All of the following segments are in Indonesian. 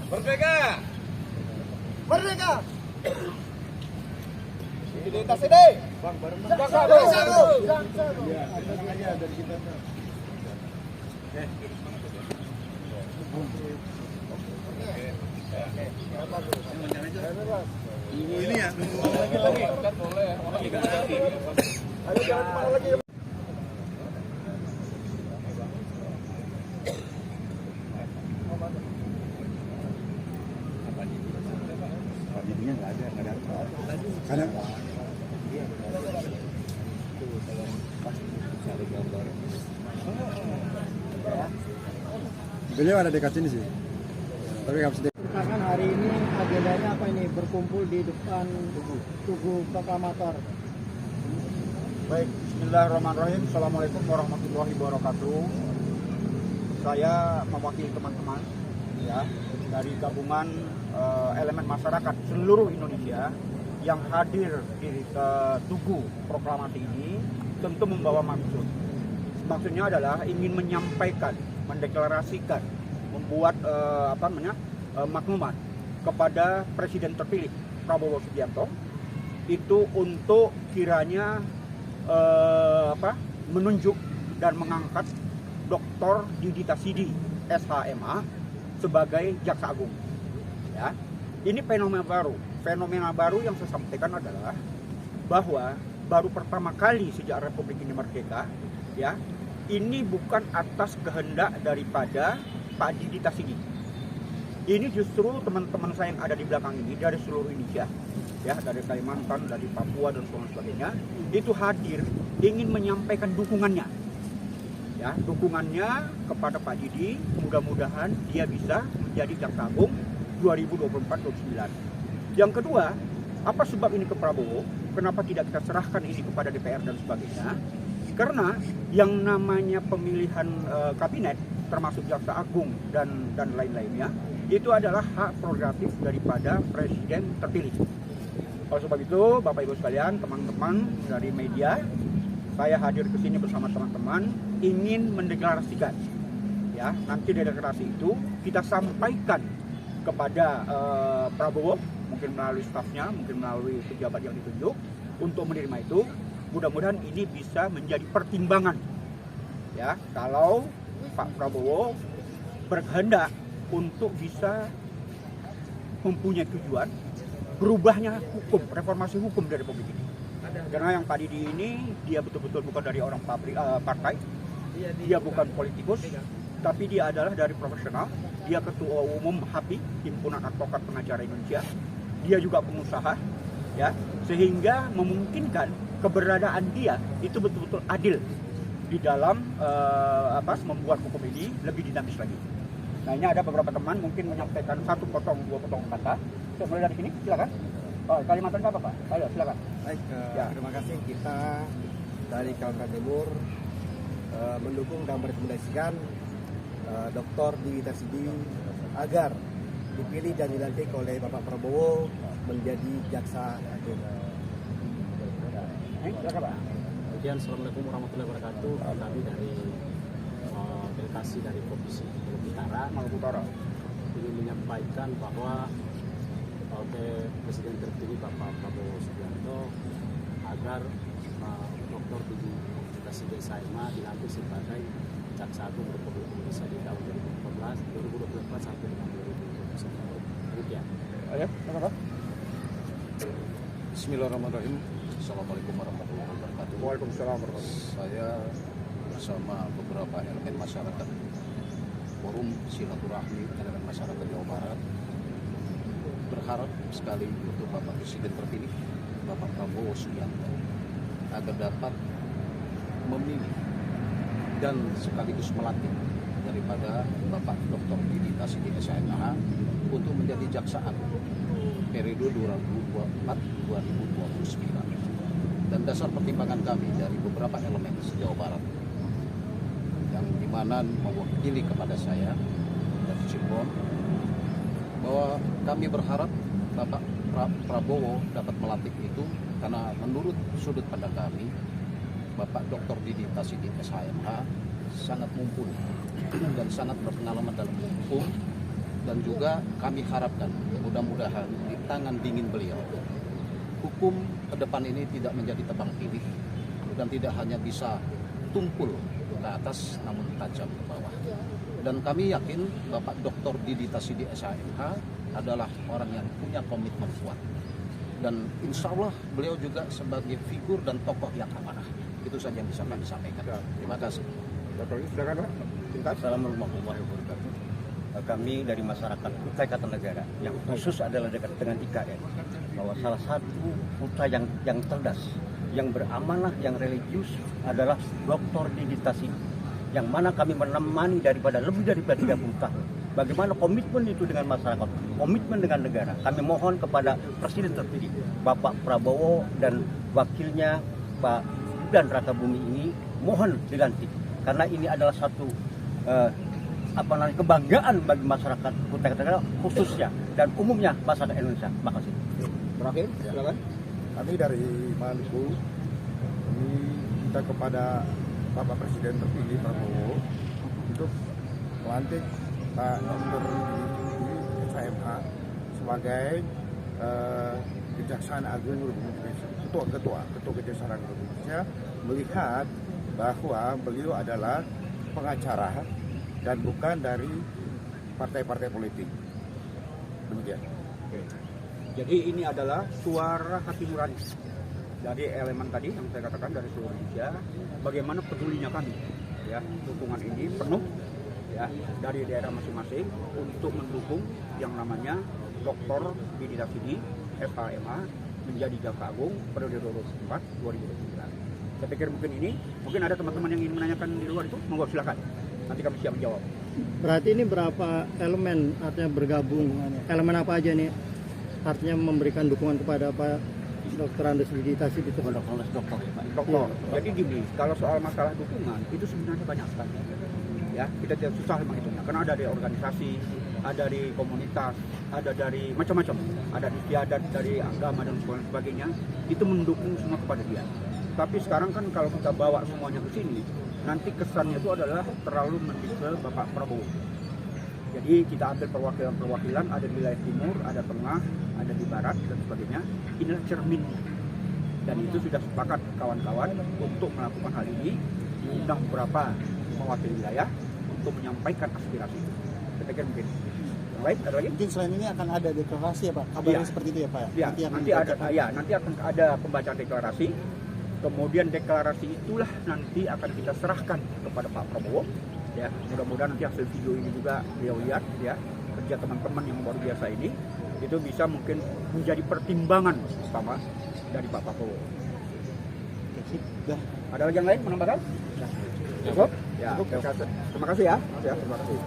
Merdeka! Merdeka! Identitas ini! Jaksa Agung! Tunggu ini ya, tunggu lagi. Boleh. Ayo jangan kemana lagi. Jadinya nggak ada. Karena beliau ada dekat sini sih, tapi nggak bisa. Karena hari ini agendanya apa ini? Berkumpul di depan Tugu Proklamator. Baik, bismillahirrahmanirrahim. Assalamualaikum warahmatullahi wabarakatuh. Saya mewakili teman-teman ya dari gabungan elemen masyarakat seluruh Indonesia yang hadir di Tugu Proklamasi ini tentu membawa maksud. Maksudnya adalah ingin menyampaikan, mendeklarasikan, membuat maklumat kepada Presiden terpilih Prabowo Subianto itu untuk kiranya menunjuk dan mengangkat Dr. Didi Tasidi SHMA sebagai Jaksa Agung. Ya, ini fenomena baru yang saya sampaikan adalah bahwa baru pertama kali sejak Republik ini merdeka, ya, ini bukan atas kehendak daripada Pak Didi Tasidi. Ini justru teman-teman saya yang ada di belakang ini dari seluruh Indonesia, ya, dari Kalimantan, dari Papua dan sebagainya, itu hadir ingin menyampaikan dukungannya, ya, dukungannya kepada Pak Didi. Mudah-mudahan dia bisa menjadi Jaksa Agung 2024-2029. Yang kedua, apa sebab ini ke Prabowo? Kenapa tidak kita serahkan ini kepada DPR dan sebagainya? Karena yang namanya pemilihan kabinet, termasuk Jaksa Agung dan lain-lainnya, itu adalah hak prerogatif daripada Presiden terpilih. Oleh sebab itu, Bapak Ibu sekalian, teman-teman dari media, saya hadir ke sini bersama teman-teman ingin mendeklarasikan, ya, nanti dari deklarasi itu kita sampaikan kepada Prabowo, mungkin melalui stafnya, mungkin melalui pejabat yang ditunjuk untuk menerima itu. Mudah-mudahan ini bisa menjadi pertimbangan, ya, kalau Pak Prabowo berkehendak untuk bisa mempunyai tujuan berubahnya hukum, reformasi hukum dari Republik ini. Karena yang Pak Didi ini dia betul-betul bukan dari orang partai, dia bukan politikus, tapi dia adalah dari profesional. Dia ketua umum HAPI, Himpunan Advokat Pengacara Indonesia. Dia juga pengusaha, ya, sehingga memungkinkan keberadaan dia itu betul-betul adil di dalam membuat hukum ini lebih dinamis lagi. Nah, ini ada beberapa teman mungkin menyampaikan dua potong kata. Saya mulai dari sini, silakan. Oh, Kalimantan apa, Pak? Ayo, silakan. Baik, terima kasih. Kita dari Kalimantan Timur mendukung dan merekomendasikan Dr. Didi Tasidi agar dipilih dan dilantik oleh Bapak Prabowo menjadi Jaksa Agung. Silakan, Pak. Kemudian Assalamualaikum warahmatullahi wabarakatuh. Kami dari delegasi dari Provinsi Maluku Utara ingin menyampaikan bahwa Presiden terpilih Bapak Prabowo Subianto agar Dr. Didi Tasidi SHMA dilantik sebagai Jaksa Agung Republik Indonesia di tahun 2024 sampai dengan 2029. Demikian. Ayo, silakan. Bismillahirrahmanirrahim. Assalamualaikum warahmatullahi wabarakatuh. Waalaikumsalam warahmatullahi wabarakatuh. Saya bersama beberapa elemen masyarakat Forum Silaturahmi Elemen Masyarakat Jawa Barat berharap sekali untuk Bapak Presiden terpilih Bapak Prabowo Subianto agar dapat memilih dan sekaligus melantik daripada Bapak Dr. Didi Tasidi SHMA untuk menjadi Jaksa Agung periode 2024-2029. Dan dasar pertimbangan kami dari beberapa elemen Jawa Barat yang dimana mewakili kepada saya dari Cirebon, bahwa kami berharap Bapak Prabowo dapat melantik itu karena menurut sudut pandang kami Bapak Dr. Didi Tasidi SHMA sangat mumpuni dan sangat berpengalaman dalam hukum, dan juga kami harapkan mudah-mudahan di tangan dingin beliau hukum ke depan ini tidak menjadi tebang pilih dan tidak hanya bisa tumpul ke atas namun tajam ke bawah. Dan kami yakin Bapak Dr. Didi Tasidi SHMH adalah orang yang punya komitmen kuat. Dan insya Allah beliau juga sebagai figur dan tokoh yang amanah. Itu saja yang bisa kami sampaikan. Terima kasih. Dr. silakan Pak. Assalamualaikum warahmatullahi wabarakatuh. Kami dari masyarakat Kutai Kartanegara yang khusus adalah dekat dengan IKN, bahwa salah satu putra yang cerdas, yang beramanah, yang religius adalah Dr. Didi Tasidi, yang mana kami menemani daripada lebih daripada 30 tahun. Bagaimana komitmen itu dengan masyarakat, komitmen dengan negara. Kami mohon kepada Presiden terpilih Bapak Prabowo dan wakilnya Pak Gibran Rakabumi ini mohon dilantik, karena ini adalah satu kebanggaan bagi masyarakat Kutai Kartanegara khususnya dan umumnya masyarakat Indonesia. Makasih. Terakhir, silakan. Kami dari Maluku, kami minta kepada Bapak Presiden terpilih Prabowo untuk melantik Pak Dr. SHMH sebagai Kejaksaan Agung Republik Indonesia, Ketua Kejaksaan Agung Republik Indonesia, melihat bahwa beliau adalah pengacara dan bukan dari partai-partai politik. Demikian. Jadi ini adalah suara hati nurani dari elemen tadi yang saya katakan dari seluruh Indonesia. Bagaimana pedulinya kami, ya, dukungan ini penuh, ya, dari daerah masing-masing untuk mendukung yang namanya Dr. Didi Tasidi SHMH menjadi Jaksa Agung periode 2024-2029. Saya pikir mungkin ada teman-teman yang ingin menanyakan di luar itu, monggo silakan. Nanti kami siap menjawab. Berarti ini berapa elemen artinya bergabung? Elemen apa aja nih? Artinya memberikan dukungan kepada Pak Dr. Andes Didi Tasidi itu. Dokter. Jadi gini, kalau soal masalah dukungan itu sebenarnya banyak sekali. Ya, kita tidak susah menghitungnya. Karena ada dari organisasi, ada dari komunitas, ada dari macam-macam, ada di istiadat, dari agama dan sebagainya. Itu mendukung semua kepada dia. Tapi sekarang kan kalau kita bawa semuanya ke sini, nanti kesannya itu adalah terlalu mendikte ke Bapak Prabowo. Jadi kita ambil perwakilan-perwakilan, ada di wilayah timur, ada tengah, ada di barat dan sebagainya. Inilah cermin. Dan itu sudah sepakat kawan-kawan untuk melakukan hal ini, diundang beberapa mewakili wilayah untuk menyampaikan aspirasi. Saya pikir mungkin. Baik, ada lagi? Mungkin selain ini akan ada deklarasi ya Pak? Kabarnya seperti itu ya Pak? Ya, nanti akan ada pembacaan deklarasi. Kemudian deklarasi itulah nanti akan kita serahkan kepada Pak Prabowo. Ya, mudah-mudahan nanti hasil video ini juga beliau lihat, ya, kerja teman-teman yang luar biasa ini itu bisa mungkin menjadi pertimbangan utama dari Pak Prabowo. Ada lagi yang lain menambahkan? Cukup? Ya, terima kasih ya. Terima kasih.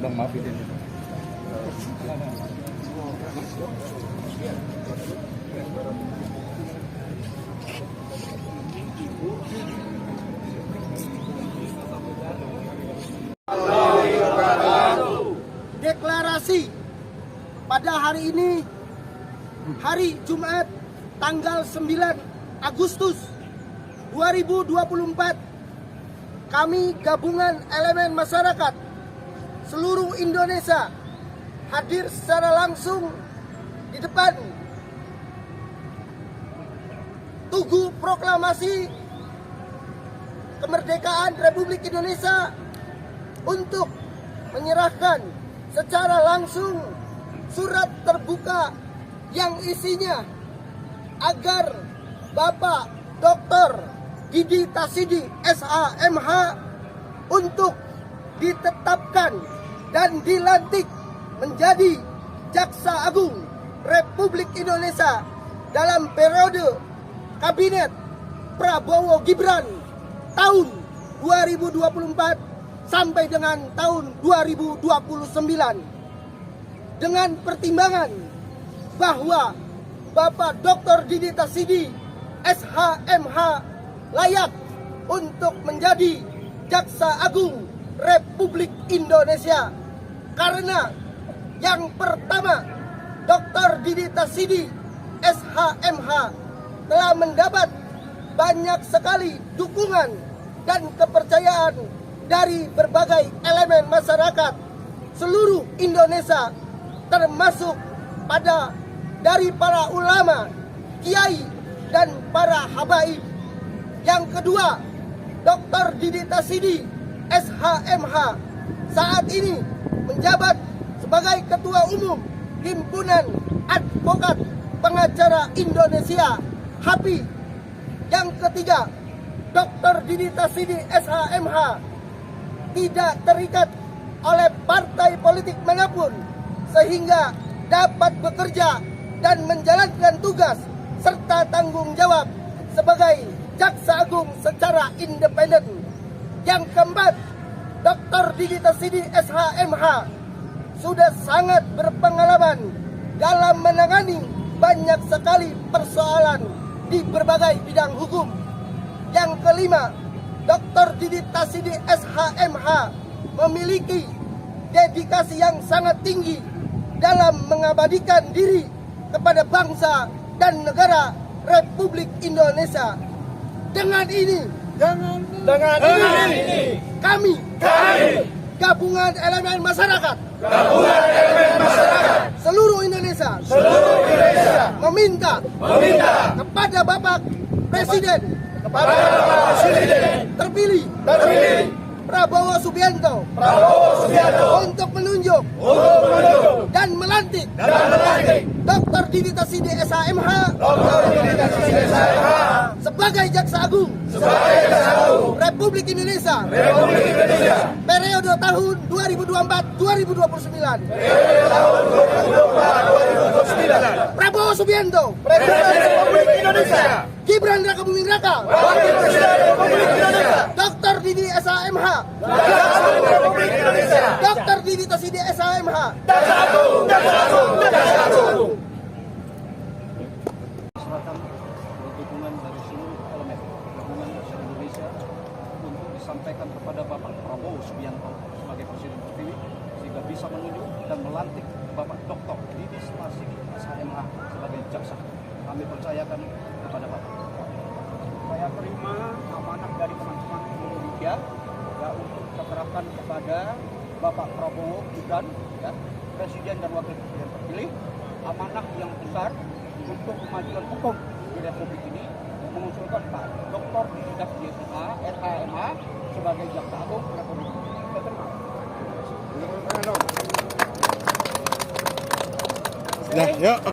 Bang, maaf ini. Deklarasi pada hari ini, hari Jumat tanggal 9 Agustus 2024, kami gabungan elemen masyarakat seluruh Indonesia hadir secara langsung di depan Tugu Proklamasi Kemerdekaan Republik Indonesia untuk menyerahkan secara langsung surat terbuka yang isinya agar Bapak Dr. Didi Tasidi SHMH untuk ditetapkan dan dilantik menjadi Jaksa Agung Republik Indonesia dalam periode Kabinet Prabowo Gibran tahun 2024 sampai dengan tahun 2029, dengan pertimbangan bahwa Bapak Dr. Didi Tasidi SHMH layak untuk menjadi Jaksa Agung Republik Indonesia, karena yang pertama, Dr. Didi Tasidi SHMH telah mendapat banyak sekali dukungan dan kepercayaan dari berbagai elemen masyarakat seluruh Indonesia, termasuk dari para ulama, kiai, dan para habaib. Yang kedua, Dr. Didi Tasidi, SHMH, saat ini menjabat sebagai Ketua Umum Himpunan Advokat Pengacara Indonesia, HAPI. Yang ketiga, Dr. Didi Tasidi, SHMH, tidak terikat oleh partai politik manapun, sehingga dapat bekerja dan menjalankan tugas serta tanggung jawab sebagai Jaksa Agung secara independen. Yang keempat, Dr. Didi Tasidi, SHMH, sudah sangat berpengalaman dalam menangani banyak sekali persoalan di berbagai bidang hukum. Yang kelima, Dr. Didi Tasidi, SHMH, memiliki dedikasi yang sangat tinggi dalam mengabadikan diri kepada bangsa dan negara Republik Indonesia. Dengan ini, kami gabungan elemen masyarakat seluruh Indonesia meminta kepada Bapak Presiden terpilih Prabowo Subianto untuk menunjuk dan melantik Dr. Didi Tasidi, SHMH sebagai Jaksa Agung Republik Indonesia periode tahun 2024-2029. Prabowo Subianto, Presiden Republik Indonesia. Gibran Raka Buming Raka, Wakil Presiden Republik Indonesia. Dr. Didi SHMH, Dr. Didi Tasidi, SHMH. Serahkan dukungan dari seluruh elemen gabungan masyarakat Indonesia untuk disampaikan kepada Bapak Prabowo Subianto sebagai Presiden terpilih, sehingga bisa menunjuk dan melantik Bapak Dr. Didi Tasidi, SHMH sebagai jaksa. Kami percayakan kepada Bapak. Saya terima amanah dari teman-teman Indonesia ya, untuk serahkan kepada Bapak Prabowo Gibran, ya, Presiden dan Wakil Presiden terpilih, amanah yang besar untuk kemajuan hukum di Republik ini, mengusulkan Pak Dr. Didi Tasidi, SHMH sebagai Jaksa Agung Republik ini. Saya terima. Ya, yuk.